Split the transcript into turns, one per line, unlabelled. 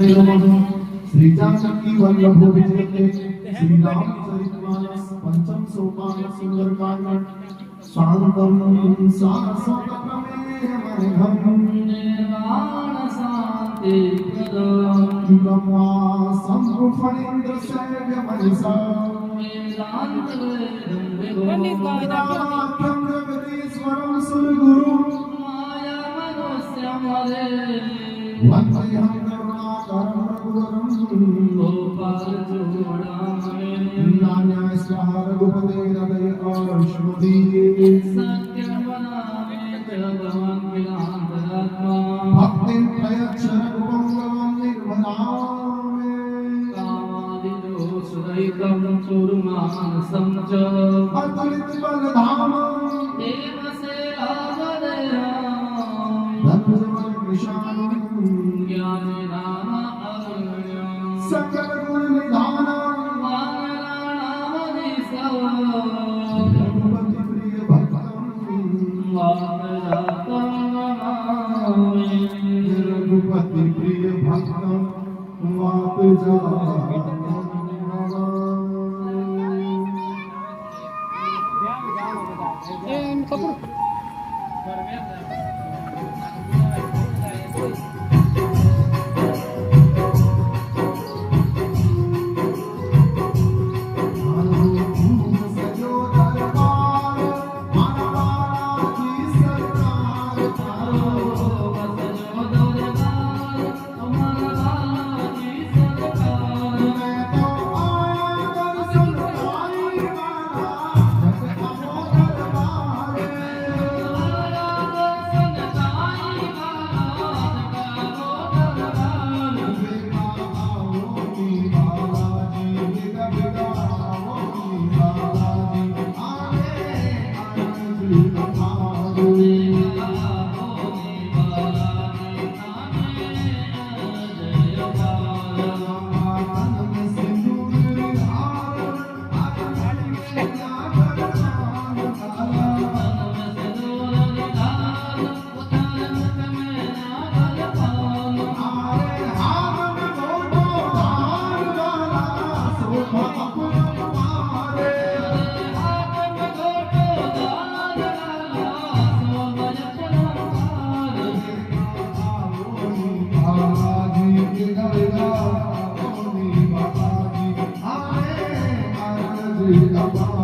श्री जानकी वल्लभ विजय श्री रामचरितमानस पंचम सोपान सुंदरकांड शांतम सारस्वतमेयमनिघं निर्वाण शांति प्रदं ब्रह्मा संभुफणीन्द्र सेव्यमनिषा वेदांत वेदं विभुराख्यं जगदीश्वरं सुरगुरु माया मनुष्यं हरे वन्दे गोपाल नान्या स्वाहा रघुपते हृदय आश्वती सत्यं वदामि भगवान् विलान्तरात्मा भक्तिं प्रयच्छ रघुपङ्गवं निर्मलामि कामादिदोषरहितं चूर्मानसं च अतुलितबलधामं देवसेवावदेयं धनुर्विशालं सकल गुण निधान रघुपति प्रिय भक्तम रघुपति प्रिय भक्तम वाप Baba